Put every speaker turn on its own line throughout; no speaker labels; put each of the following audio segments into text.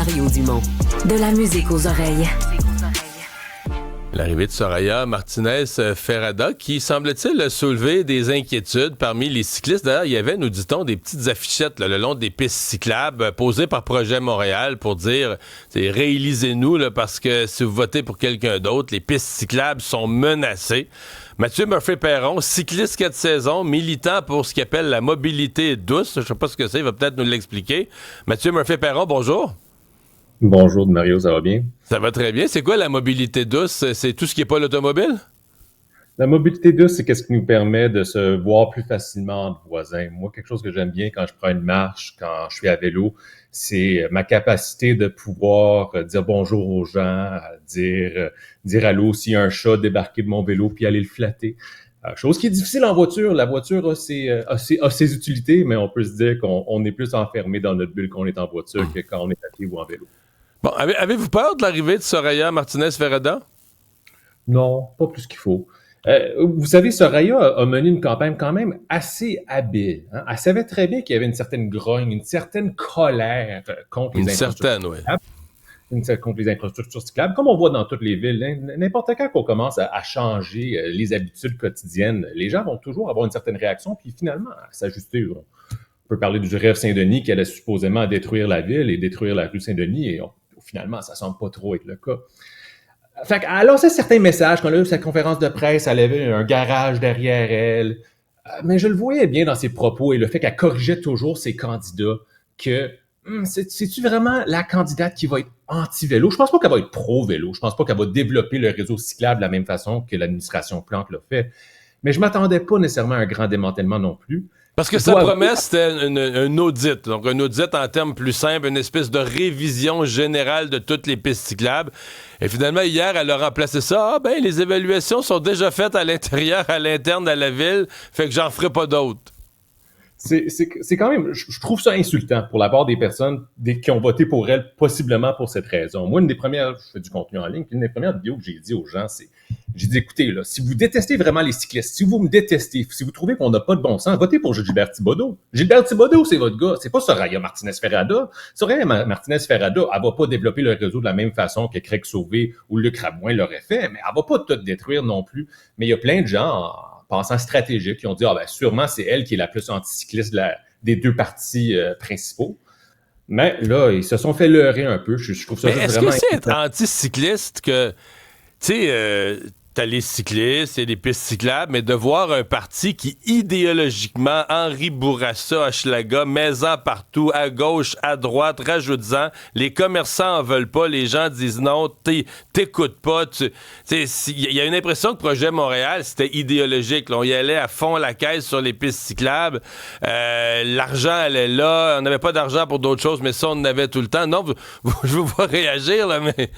Mario Dumont. De la musique aux oreilles.
L'arrivée de Soraya Martinez-Ferrada qui, semble-t-il, a soulevé des inquiétudes parmi les cyclistes. D'ailleurs, il y avait, nous dit-on, des petites affichettes là, le long des pistes cyclables posées par Projet Montréal pour dire réélisez-nous là, parce que si vous votez pour quelqu'un d'autre, les pistes cyclables sont menacées. Mathieu Murphy-Perron, cycliste 4 saisons, militant pour ce qu'il appelle la mobilité douce. Je ne sais pas ce que c'est, il va peut-être nous l'expliquer. Mathieu Murphy-Perron, bonjour.
Bonjour Mario, ça va bien?
Ça va très bien. C'est quoi la mobilité douce? C'est tout ce qui n'est pas l'automobile?
La mobilité douce, c'est ce qui nous permet de se voir plus facilement entre voisins. Moi, quelque chose que j'aime bien quand je prends une marche, quand je suis à vélo, c'est ma capacité de pouvoir dire bonjour aux gens, dire allô s'il y a un chat débarqué de mon vélo puis aller le flatter. Chose qui est difficile en voiture. La voiture a ses utilités, mais on peut se dire qu'on est plus enfermé dans notre bulle quand on est en voiture que quand on est à pied ou en vélo.
Bon, avez-vous peur de l'arrivée de Soraya Martinez-Ferrada?
Non, pas plus qu'il faut. Vous savez, Soraya a mené une campagne quand même assez habile. Hein? Elle savait très bien qu'il y avait une certaine grogne, une certaine colère contre les infrastructures cyclables. Contre les infrastructures cyclables, comme on voit dans toutes les villes. N'importe quand qu'on commence à changer les habitudes quotidiennes, les gens vont toujours avoir une certaine réaction, puis finalement, à s'ajuster. On peut parler du rêve Saint-Denis qui allait supposément détruire la ville et détruire la rue Saint-Denis, et finalement, ça semble pas trop être le cas. Fait qu'elle a lancé certains messages. Quand elle a eu sa conférence de presse, elle avait un garage derrière elle. Mais je le voyais bien dans ses propos et le fait qu'elle corrigeait toujours ses candidats que c'est-tu vraiment la candidate qui va être anti-vélo? Je pense pas qu'elle va être pro-vélo. Je pense pas qu'elle va développer le réseau cyclable de la même façon que l'administration Plante l'a fait. Mais je m'attendais pas nécessairement à un grand démantèlement non plus.
Parce que sa promesse, c'était un audit. Donc, un audit en termes plus simples, une espèce de révision générale de toutes les pistes cyclables. Et finalement, hier, elle a remplacé ça. Les évaluations sont déjà faites à l'intérieur, à l'interne de la ville, fait que j'en ferai pas d'autres.
C'est quand même, je trouve ça insultant pour la part des personnes qui ont voté pour elle, possiblement pour cette raison. Moi, je fais du contenu en ligne, puis une des premières vidéos que j'ai dit aux gens, j'ai dit, écoutez, là, si vous détestez vraiment les cyclistes, si vous me détestez, si vous trouvez qu'on n'a pas de bon sens, votez pour Gilbert Thibodeau. Gilbert Thibodeau, c'est votre gars. C'est pas Soraya Martinez-Ferrada. Soraya Martinez-Ferrada, elle va pas développer le réseau de la même façon que Craig Sauvé ou Luc Rabouin l'auraient fait, mais elle va pas tout détruire non plus. Mais il y a plein de gens pensant stratégique, qui ont dit sûrement c'est elle qui est la plus anticycliste des deux partis principaux. Mais là, ils se sont fait leurrer un peu. Je trouve ça
est-ce
vraiment...
que c'est être anticycliste que, tu sais, t'as les cyclistes et les pistes cyclables, mais de voir un parti qui, idéologiquement, Henri Bourassa, Hochelaga, met-en partout, à gauche, à droite, rajoute-en, les commerçants en veulent pas, les gens disent non, t'écoutes pas. Il y a une impression que Projet Montréal, c'était idéologique. Là. On y allait à fond la caisse sur les pistes cyclables. L'argent allait là. On n'avait pas d'argent pour d'autres choses, mais ça, on en avait tout le temps. Non, je vous vois réagir, là, mais...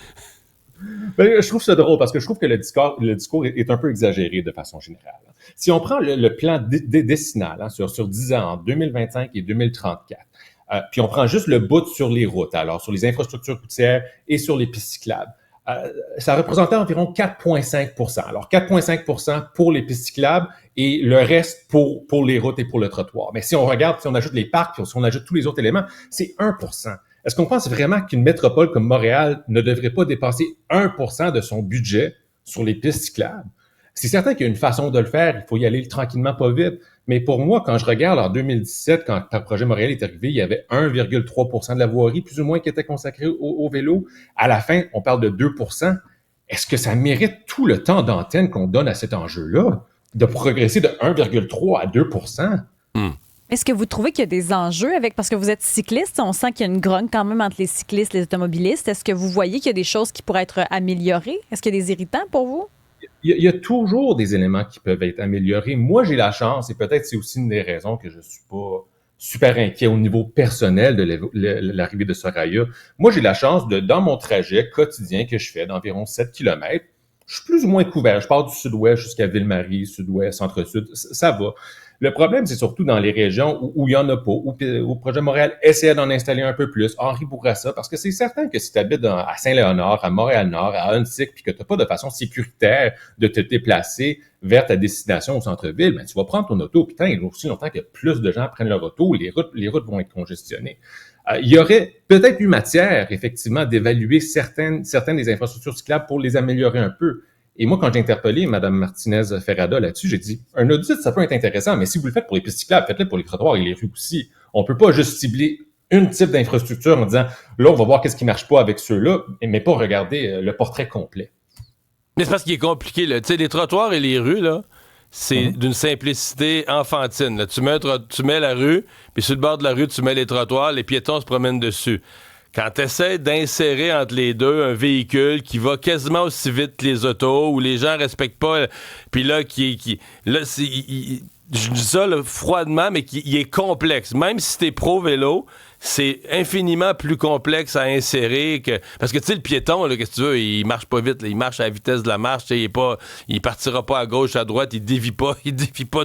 Ben, je trouve ça drôle parce que je trouve que le discours est un peu exagéré de façon générale. Si on prend le plan décennal sur 10 ans, en 2025 et 2034, puis on prend juste le bout sur les routes, alors sur les infrastructures routières et sur les pistes cyclables, ça représentait environ 4,5 %. Alors 4,5 % pour les pistes cyclables et le reste pour les routes et pour le trottoir. Mais si on regarde, si on ajoute les parcs, puis si on ajoute tous les autres éléments, c'est 1 %. Est-ce qu'on pense vraiment qu'une métropole comme Montréal ne devrait pas dépenser 1 % de son budget sur les pistes cyclables? C'est certain qu'il y a une façon de le faire, il faut y aller tranquillement, pas vite. Mais pour moi, quand je regarde en 2017, quand le projet Montréal est arrivé, il y avait 1,3 % de la voirie, plus ou moins, qui était consacrée au vélo. À la fin, on parle de 2 %. Est-ce que ça mérite tout le temps d'antenne qu'on donne à cet enjeu-là, de progresser de 1,3 à 2 %?
Est-ce que vous trouvez qu'il y a des enjeux avec, parce que vous êtes cycliste, on sent qu'il y a une grogne quand même entre les cyclistes et les automobilistes. Est-ce que vous voyez qu'il y a des choses qui pourraient être améliorées? Est-ce qu'il y a des irritants pour vous?
Il y a toujours des éléments qui peuvent être améliorés. Moi, j'ai la chance, et peut-être c'est aussi une des raisons que je suis pas super inquiet au niveau personnel de l'arrivée de Soraya. Moi, j'ai la chance dans mon trajet quotidien que je fais d'environ 7 km, je suis plus ou moins couvert. Je pars du sud-ouest jusqu'à Ville-Marie, sud-ouest, centre-sud, ça va. Le problème, c'est surtout dans les régions où il n'y en a pas, où le projet Montréal essaie d'en installer un peu plus, Henri Bourassa, parce que c'est certain que si tu habites à Saint-Léonard, à Montréal-Nord, à Huntsic, puis que tu n'as pas de façon sécuritaire de te déplacer vers ta destination au centre-ville, ben, tu vas prendre ton auto, puis il y a aussi longtemps que plus de gens prennent leur auto, les routes vont être congestionnées. Il y aurait peut-être eu matière, effectivement, d'évaluer certaines des infrastructures cyclables pour les améliorer un peu. Et moi, quand j'ai interpellé Mme Martinez-Ferrada là-dessus, j'ai dit, un audit, ça peut être intéressant, mais si vous le faites pour les pistes cyclables, faites-le pour les trottoirs et les rues aussi. On peut pas juste cibler une type d'infrastructure en disant, là, on va voir qu'est-ce qui marche pas avec ceux-là, mais pas regarder le portrait complet.
Mais c'est parce qu'il est compliqué, là. Tu sais, les trottoirs et les rues, là, c'est d'une simplicité enfantine. Là. Tu mets la rue, puis sur le bord de la rue, tu mets les trottoirs, les piétons se promènent dessus. Quand tu essaies d'insérer entre les deux un véhicule qui va quasiment aussi vite que les autos, où les gens respectent pas, puis là, je dis ça là, froidement, mais il est complexe. Même si t'es pro-vélo, c'est infiniment plus complexe à insérer que... Parce que, tu sais, le piéton, là, qu'est-ce que tu veux, il marche pas vite, là, il marche à la vitesse de la marche, il partira pas à gauche, à droite, il dévie pas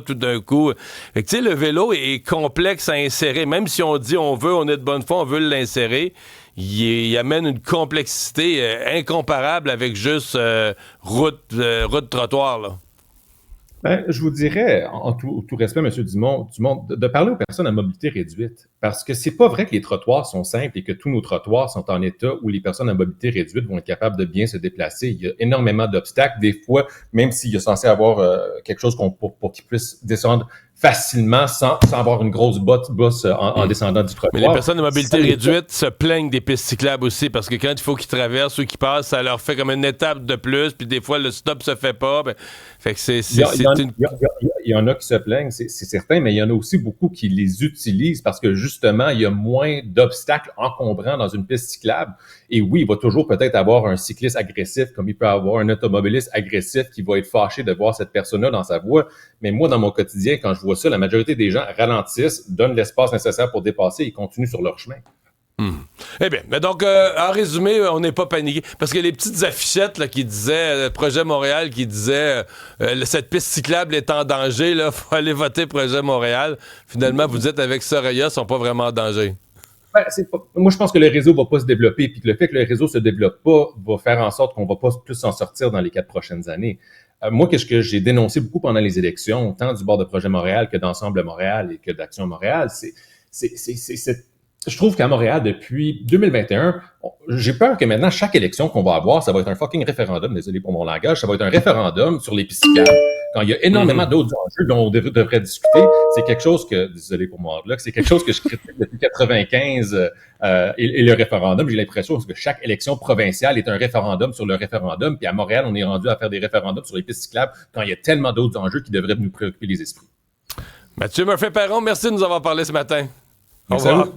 tout d'un coup. Fait que, tu sais, le vélo est complexe à insérer. Même si on dit on est de bonne foi, on veut l'insérer, il amène une complexité incomparable avec juste route-trottoir, là.
Ben, je vous dirais, en tout respect, M. Dumont, de parler aux personnes à mobilité réduite. Parce que c'est pas vrai que les trottoirs sont simples et que tous nos trottoirs sont en état où les personnes à mobilité réduite vont être capables de bien se déplacer. Il y a énormément d'obstacles. Des fois, même s'il est censé avoir quelque chose pour qu'ils puissent descendre facilement sans avoir une grosse bosse en descendant du trottoir.
Mais les personnes à mobilité réduite se plaignent des pistes cyclables aussi parce que quand il faut qu'ils traversent ou qu'ils passent, ça leur fait comme une étape de plus, puis des fois le stop se fait pas. Ben, fait que
il y en a qui se plaignent, c'est certain, mais il y en a aussi beaucoup qui les utilisent parce que justement, il y a moins d'obstacles encombrants dans une piste cyclable. Et oui, il va toujours peut-être avoir un cycliste agressif, comme il peut avoir un automobiliste agressif qui va être fâché de voir cette personne-là dans sa voie. Mais moi, dans mon quotidien, quand je vois ça, la majorité des gens ralentissent, donnent l'espace nécessaire pour dépasser et continuent sur leur chemin.
Eh bien, mais donc, en résumé, on n'est pas paniqué. Parce que les petites affichettes là, qui disaient, le projet Montréal qui disait cette piste cyclable est en danger, il faut aller voter projet Montréal. Finalement, vous dites avec Soraya, ils sont pas vraiment en danger.
Ben, moi, je pense que le réseau va pas se développer, puis que le fait que le réseau se développe pas va faire en sorte qu'on va pas plus s'en sortir dans les 4 prochaines années. Moi, qu'est-ce que j'ai dénoncé beaucoup pendant les élections, tant du bord de Projet Montréal que d'Ensemble Montréal et que d'Action Montréal, je trouve qu'à Montréal, depuis 2021, j'ai peur que maintenant, chaque élection qu'on va avoir, ça va être un fucking référendum, désolé pour mon langage, ça va être un référendum sur les pistes cyclables. Quand il y a énormément d'autres enjeux dont on devrait discuter, c'est quelque chose que, désolé pour mon anglais, c'est quelque chose que je critique depuis 95 et le référendum. J'ai l'impression que chaque élection provinciale est un référendum sur le référendum, puis à Montréal, on est rendu à faire des référendums sur les pistes cyclables quand il y a tellement d'autres enjeux qui devraient nous préoccuper les esprits.
Mathieu Murphy-Perron, merci de nous avoir parlé ce matin. Au
Merci
revoir.
à vous.